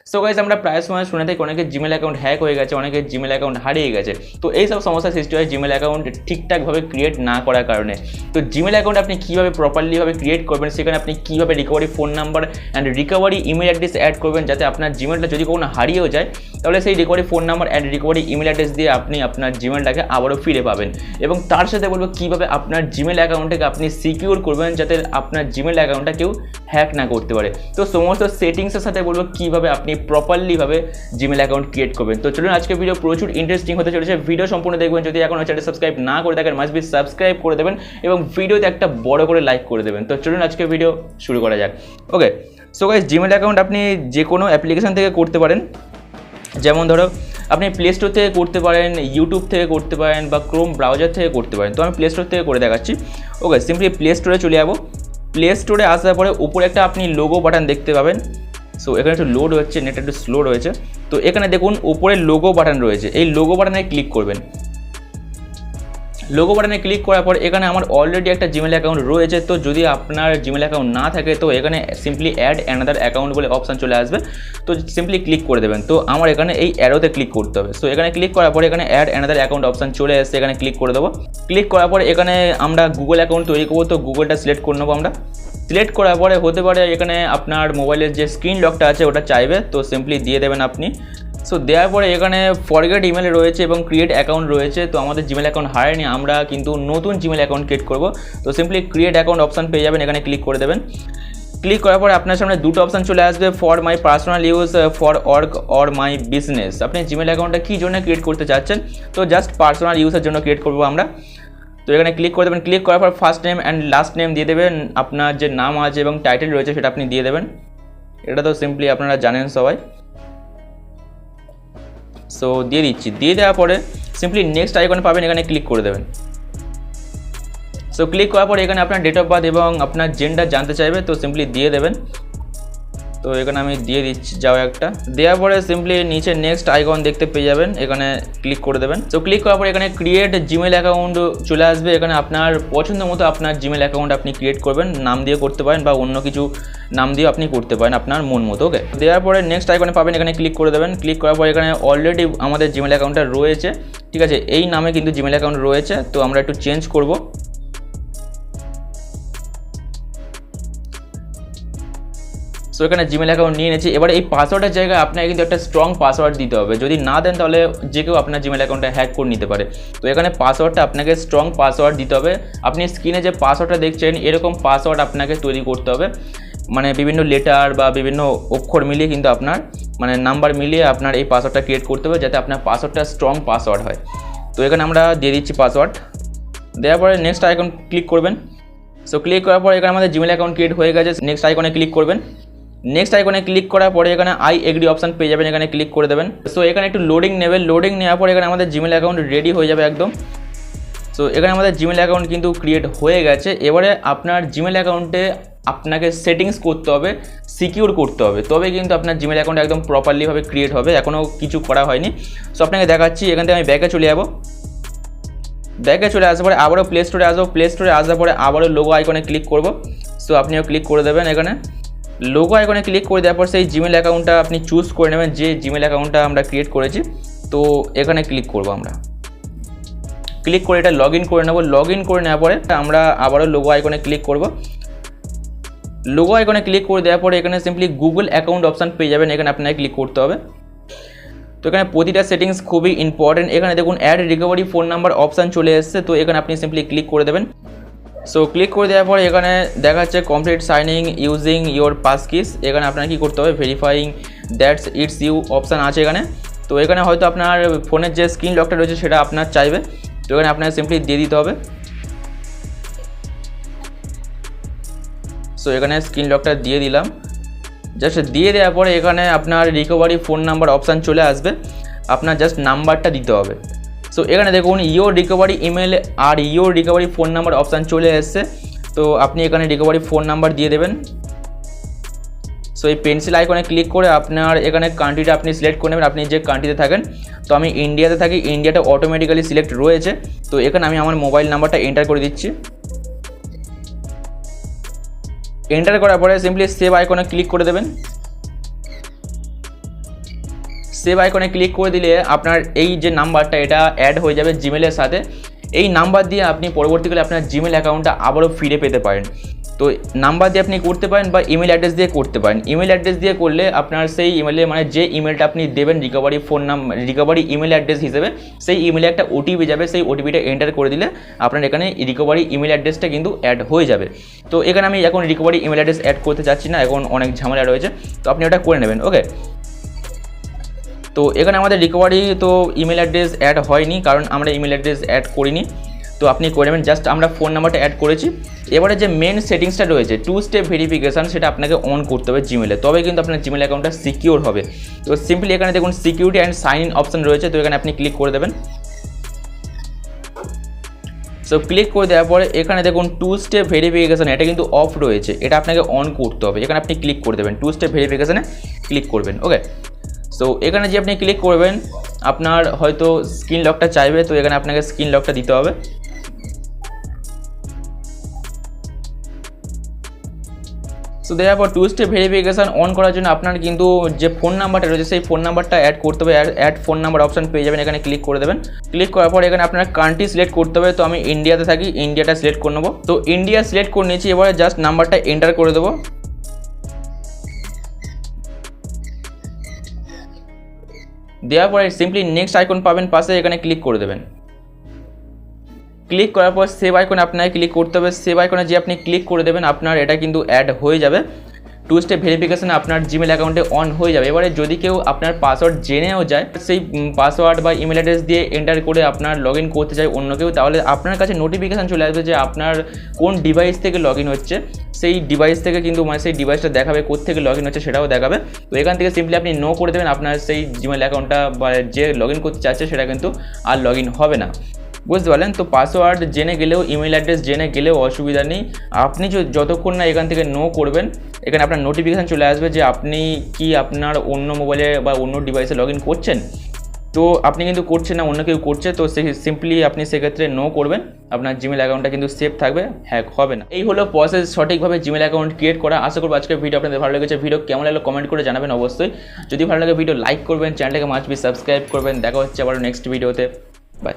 So guys আমরা প্রায় সময় শুনে থাকি অনেকের জিমেল অ্যাকাউন্ট হ্যাক হয়ে গেছে, অনেকের জিমেল অ্যাকাউন্ট হারিয়ে গেছে। তো এই সব সমস্যার সৃষ্টি হয় জিমেল অ্যাকাউন্ট ঠিকঠাকভাবে ক্রিয়েট না করার কারণে। তো জিমেল অ্যাকাউন্ট আপনি কীভাবে প্রপারলিভাবে ক্রিয়েট করবেন, সেখানে আপনি কীভাবে recovery phone number and recovery email address add করবেন, যাতে আপনার জিমেলটা যদি কখনো হারিয়েও যায় তাহলে সেই recovery phone number and recovery email address দিয়ে আপনি আপনার জিমেলটাকে আবারও ফিরে পাবেন। এবং তার সাথে বলবো কীভাবে আপনার জিমেল অ্যাকাউন্টটাকে আপনি সিকিউর করবেন যাতে আপনার জিমেল অ্যাকাউন্টটা কেউ হ্যাক না করতে পারে। তো সমস্ত সেটিংসের সাথে বলবো কীভাবে আপনি প্রপারলিভাবে জিমেল অ্যাকাউন্ট ক্রিয়েট করবেন। তো চলুন আজকে ভিডিও প্রচুর ইন্টারেস্টিং হতে চলেছে, ভিডিও সম্পূর্ণ দেখবেন। যদি এখনও চ্যানেল সাবস্ক্রাইব না করে থাকেন মাস্ট বি সাবস্ক্রাইব করে দেবেন এবং ভিডিওতে একটা বড় করে লাইক করে দেবেন। তো চলুন আজকে ভিডিও শুরু করা যাক। ওকে, সো গাইস জিমেল অ্যাকাউন্ট আপনি যে কোনো অ্যাপ্লিকেশন থেকে করতে পারেন। যেমন ধরো আপনি প্লে স্টোর থেকে করতে পারেন, ইউটিউব থেকে করতে পারেন বা ক্রোম ব্রাউজার থেকে করতে পারেন। তো আমি প্লে স্টোর থেকে করে দেখাচ্ছি। ওকে, সিম্পলি প্লে স্টোরে চলে যাবো। প্লে স্টোরে আসার পরে উপরে একটা আপনি লোগো বাটন দেখতে পাবেন। সো এখানে একটু লোড হচ্ছে, নেট একটু স্লো রয়েছে। তো এখানে দেখুন উপরে লোগো বাটন রয়েছে, এই লোগো বাটনে ক্লিক করবেন। লোগো বাটনে ক্লিক করার পর এখানে আমার অলরেডি একটা জিমেল অ্যাকাউন্ট রয়েছে। তো যদি আপনার জিমেল অ্যাকাউন্ট না থাকে তো এখানে সিম্পলি অ্যাড অ্যানাদার অ্যাকাউন্ট বলে অপশান চলে আসবে। তো সিম্পলি ক্লিক করে দেবেন। তো আমার এখানে এই অ্যারোতে ক্লিক করতে হবে। সো এখানে ক্লিক করার পরে এখানে অ্যাড অ্যানাদার অ্যাকাউন্ট অপশান চলে আসছে, এখানে ক্লিক করে দেবো। ক্লিক করার পরে এখানে আমরা গুগল অ্যাকাউন্ট তৈরি করবো। তো গুগলটা সিলেক্ট করে নেবো আমরা। সিলেক্ট করার পরে হতে পারে এখানে আপনার মোবাইলের যে স্ক্রিন লকটা আছে ওটা চাইবে, তো সিম্পলি দিয়ে দেবেন আপনি। সো দেওয়ার পরে এখানে ফরগেট ইমেল রয়েছে এবং ক্রিয়েট অ্যাকাউন্ট রয়েছে। তো আমাদের জিমেল অ্যাকাউন্ট হারায়নি, আমরা কিন্তু নতুন জিমেল অ্যাকাউন্ট ক্রিয়েট করব। তো সিম্পলি ক্রিয়েট অ্যাকাউন্ট অপশান পেয়ে যাবেন, এখানে ক্লিক করে দেবেন। ক্লিক করার পরে আপনার সামনে দুটো অপশান চলে আসবে, for my personal use, for work or my business. আপনি জিমেল অ্যাকাউন্টটা কী জন্য ক্রিয়েট করতে চাচ্ছেন? তো জাস্ট পার্সোনাল ইউজের জন্য ক্রিয়েট করবো আমরা। তো এখানে ক্লিক করে দেবেন। ক্লিক করার পর first name and last name দিয়ে দেবেন, আপনার যে নাম আছে এবং টাইটেল রয়েছে সেটা আপনি দিয়ে দেবেন। এটা তো সিম্পলি আপনারা জানেন সবাই। সো দিয়ে দিচ্ছি। দিয়ে দেওয়ার পরে সিম্পলি নেক্সট আইকন পাবেন, এখানে ক্লিক করে দেবেন। সো ক্লিক করার পরে এখানে আপনার ডেট অফ বার্থ এবং আপনার জেন্ডার জানতে চাইবে, তো সিম্পলি দিয়ে দেবেন। তো এখানে আমি দিয়ে দিচ্ছি যাও একটা। দেওয়ার পরে সিম্পলি নিচে নেক্সট আইকন দেখতে পেয়ে যাবেন, এখানে ক্লিক করে দেবেন। তো ক্লিক করার পরে এখানে ক্রিয়েট জিমেল অ্যাকাউন্ট চলে আসবে। এখানে আপনার পছন্দ মতো আপনার জিমেল অ্যাকাউন্ট আপনি ক্রিয়েট করবেন, নাম দিয়ে করতে পারেন বা অন্য কিছু নাম দিয়ে আপনি করতে পারেন আপনার মন মতো। ওকে, দেওয়ার পরে নেক্সট আইকনে পাবেন, এখানে ক্লিক করে দেবেন। ক্লিক করার পরে এখানে অলরেডি আমাদের জিমেল অ্যাকাউন্টটা রয়েছে, ঠিক আছে, এই নামে কিন্তু জিমেল অ্যাকাউন্ট রয়েছে। তো আমরা একটু চেঞ্জ করব। সো এখানে জিমেল অ্যাকাউন্ট নিয়ে নিয়েছি। এবারে এই পাসওয়ার্ডের জায়গায় আপনাকে কিন্তু একটা স্ট্রং পাসওয়ার্ড দিতে হবে। যদি না দেন তাহলে যে কেউ আপনার জিমেল অ্যাকাউন্টটা হ্যাক করে নিতে পারে। তো এখানে পাসওয়ার্ডটা আপনাকে স্ট্রং পাসওয়ার্ড দিতে হবে। আপনি স্ক্রিনে যে পাসওয়ার্ডটা দেখছেন এরকম পাসওয়ার্ড আপনাকে তৈরি করতে হবে। মানে বিভিন্ন লেটার বা বিভিন্ন অক্ষর মিলিয়ে কিন্তু আপনার মানে নাম্বার মিলিয়ে আপনার এই পাসওয়ার্ডটা ক্রিয়েট করতে হবে যাতে আপনার পাসওয়ার্ডটা স্ট্রং পাসওয়ার্ড হয়। তো এখানে আমরা দিয়ে দিচ্ছি পাসওয়ার্ড। দেওয়ার পরে নেক্সট আইকন ক্লিক করবেন। সো ক্লিক করার পরে এখানে আমাদের জিমেল অ্যাকাউন্ট ক্রিয়েট হয়ে গেছে। নেক্সট আইকনে ক্লিক করবেন। নেক্সট আইকনে ক্লিক করার পরে এখানে আই এগ্রি অপশান পেয়ে যাবেন, এখানে ক্লিক করে দেবেন। সো এখানে একটু লোডিং নেবে, লোডিং নেওয়ার পরে এখানে আমাদের জিমেল অ্যাকাউন্ট রেডি হয়ে যাবে একদম। সো এখানে আমাদের জিমেল অ্যাকাউন্ট কিন্তু ক্রিয়েট হয়ে গেছে। এবারে আপনার জিমেল অ্যাকাউন্টে আপনাকে সেটিংস করতে হবে, সিকিউর করতে হবে, তবে কিন্তু আপনার জিমেল অ্যাকাউন্ট একদম প্রপারলিভাবে ক্রিয়েট হবে। এখনও কিছু করা হয়নি। সো আপনাকে দেখাচ্ছি। এখান থেকে আমি ব্যাকে চলে যাব। ব্যাকে চলে আসার পরে আবারও প্লে স্টোরে আসবো। প্লে স্টোরে আসার পরে আবারও লোগো আইকনে ক্লিক করব। সো আপনিও ক্লিক করে দেবেন। এখানে লোগো আইকনে ক্লিক করে দেওয়ার পর সেই জিমেল অ্যাকাউন্টটা আপনি চুজ করে নেবেন, যে জিমেল অ্যাকাউন্টটা আমরা ক্রিয়েট করেছি। তো এখানে ক্লিক করব আমরা। ক্লিক করে এটা লগ ইন করে নেব। লগ ইন করে নেওয়ার পরে আমরা আবারও লোগো আইকনে ক্লিক করব। লোগো আইকনে ক্লিক করে দেওয়ার পরে এখানে সিম্পলি গুগল অ্যাকাউন্ট অপশান পেয়ে যাবেন, এখানে আপনাকে ক্লিক করতে হবে। তো এখানে প্রতিটা সেটিংস খুবই ইম্পর্টেন্ট। এখানে দেখুন add recovery phone number option চলে এসেছে। তো এখানে আপনি সিম্পলি ক্লিক করে দেবেন। সো ক্লিক করে দেওয়ার পরে এখানে দেখাচ্ছে complete signing using your passkeys. এখানে আপনার কী করতে হবে, verifying that's it's you option আছে এখানে। তো এখানে হয়তো আপনার ফোনের যে স্ক্রিন লকটা রয়েছে সেটা আপনার চাইবে। তো এখানে আপনাকে সিম্পলি দিয়ে দিতে হবে। সো এখানে স্ক্রিন লকটা দিয়ে দিলাম। জাস্ট দিয়ে দেওয়ার পরে এখানে আপনার রিকভারি ফোন নাম্বার অপশান চলে আসবে, আপনার জাস্ট নাম্বারটা দিতে হবে। সো এখানে দেখুন ইয়োর রিকভারি ইমেল আর your recovery phone number option চলে এসছে। তো আপনি এখানে রিকভারি ফোন নাম্বার দিয়ে দেবেন। সো এই পেন্সিল আইকনে ক্লিক করে আপনার এখানে কান্ট্রিটা আপনি সিলেক্ট করে নেবেন, আপনি যে কান্ট্রিতে থাকেন। তো আমি ইন্ডিয়াতে থাকি, ইন্ডিয়াটা অটোমেটিক্যালি সিলেক্ট রয়েছে। তো এখানে আমি আমার মোবাইল নাম্বারটা এন্টার করে দিচ্ছি। এন্টার করার পরে সিম্পলি সেভ আইকনে ক্লিক করে দেবেন। সেভ আইকনে ক্লিক করে দিলে আপনার এই যে নাম্বারটা এটা অ্যাড হয়ে যাবে জিমেলের সাথে। এই নাম্বার দিয়ে আপনি পরবর্তীকালে আপনার জিমেল অ্যাকাউন্টটা আবারও ফিরে পেতে পারেন। তো নাম্বার দিয়ে আপনি করতে পারেন বা ইমেল অ্যাড্রেস দিয়ে করতে পারেন। ইমেল অ্যাড্রেস দিয়ে করলে আপনার সেই ইমেলে মানে যে ইমেলটা আপনি দেবেন রিকভারি ইমেল অ্যাড্রেস হিসেবে, সেই ইমেলে একটা ওটিপি যাবে, সেই ওটিপিটা এন্টার করে দিলে আপনার এখানে রিকভারি ইমেল অ্যাড্রেসটা কিন্তু অ্যাড হয়ে যাবে। তো এখানে আমি এখন রিকভারি ইমেল অ্যাড্রেস অ্যাড করতে যাচ্ছি না, এখন অনেক ঝামেলা রয়েছে, তো আপনি ওটা করে নেবেন। ওকে, তো এখানে আমাদের রিকভারি তো ইমেল অ্যাড্রেস অ্যাড হয়নি, কারণ আমরা ইমেল অ্যাড্রেস অ্যাড করিনি। তো আপনি করে নেবেন, জাস্ট আমরা ফোন নাম্বারটা অ্যাড করেছি। এবারে যে মেন সেটিংসটা রয়েছে 2 স্টেপ ভেরিফিকেশান, সেটা আপনাকে অন করতে হবে জিমেলে, তবে কিন্তু আপনার জিমেল অ্যাকাউন্টটা সিকিউর হবে। তো সিম্পলি এখানে দেখুন security and sign in option রয়েছে, তো এখানে আপনি ক্লিক করে দেবেন। সো ক্লিক করে দেওয়ার পরে এখানে দেখুন 2 স্টেপ ভেরিফিকেশান, এটা কিন্তু অফ রয়েছে, এটা আপনাকে অন করতে হবে। এখানে আপনি ক্লিক করে দেবেন, 2 স্টেপ ভেরিফিকেশানে ক্লিক করবেন। ওকে, সো এখানে যে আপনি ক্লিক করবেন আপনার হয়তো স্ক্রিন লকটা চাইবে, তো এখানে আপনাকে স্ক্রিন লকটা দিতে হবে। সো দেওয়ার পর 2 স্টেপ ভেরিফিকেশান অন করার জন্য আপনার কিন্তু যে ফোন নাম্বারটা রয়েছে সেই ফোন নাম্বারটা অ্যাড করতে হবে। অ্যাড ফোন নাম্বার অপশন পেয়ে যাবেন, এখানে ক্লিক করে দেবেন। ক্লিক করার পর এখানে আপনার কান্ট্রি সিলেক্ট করতে হবে, তো আমি ইন্ডিয়াতে থাকি, ইন্ডিয়াটা সিলেক্ট করে নেবো। তো ইন্ডিয়া সিলেক্ট করে নিয়েছি, এবারে জাস্ট নাম্বারটা এন্টার করে দেবো। দেওয়ার পরে সিম্পলি নেক্সট আইকন পাবেন পাশে, এখানে ক্লিক করে দেবেন। ক্লিক করার পর সেভ আইকনে আপনাকে ক্লিক করতে হবে। সেভ আইকনে যে আপনি ক্লিক করে দেবেন আপনার এটা কিন্তু অ্যাড হয়ে যাবে। 2 স্টেপ ভেরিফিকেশান আপনার জিমেল অ্যাকাউন্টে অন হয়ে যাবে। এবারে যদি কেউ আপনার পাসওয়ার্ড জেনেও যায়, সেই পাসওয়ার্ড বা ইমেল অ্যাড্রেস দিয়ে এন্টার করে আপনার লগ ইন করতে চায় অন্য কেউ, তাহলে আপনার কাছে নোটিফিকেশান চলে আসবে যে আপনার কোন ডিভাইস থেকে লগ ইন হচ্ছে। সেই ডিভাইস থেকে কিন্তু মানে সেই ডিভাইসটা দেখাবে কোত্থেকে লগ ইন হচ্ছে সেটাও দেখাবে। তো এখান থেকে সিম্পলি আপনি নো করে দেবেন, আপনার সেই জিমেল অ্যাকাউন্টটা বা যে লগ ইন করতে চাচ্ছে সেটা কিন্তু আর লগ ইন হবে না। বুঝতে পারলেন? তো পাসওয়ার্ড জেনে গেলেও ইমেল অ্যাড্রেস জেনে গেলেও অসুবিধা নেই। আপনি যতক্ষণ না এখান থেকে নো করবেন, এখানে আপনার নোটিফিকেশান চলে আসবে যে আপনি কি আপনার অন্য মোবাইলে বা অন্য ডিভাইসে লগ ইন করছেন। তো আপনি কিন্তু করছেন না, অন্য কেউ করছে, তো সিম্পলি আপনি সেক্ষেত্রে নো করবেন, আপনার জিমেল অ্যাকাউন্টটা কিন্তু সেফ থাকবে, হ্যাক হবে না। এই হলো প্রসেস সঠিকভাবে জিমেল অ্যাকাউন্ট ক্রিয়েট করা। আশা করব আজকের ভিডিও আপনাদের ভালো লেগেছে। ভিডিও কেমন লাগলো কমেন্ট করে জানাবেন অবশ্যই। যদি ভালো লাগে ভিডিও লাইক করবেন, চ্যানেলটাকে মাস্ট বি সাবস্ক্রাইব করবেন। দেখা হচ্ছে আবার নেক্সট ভিডিওতে। বাই।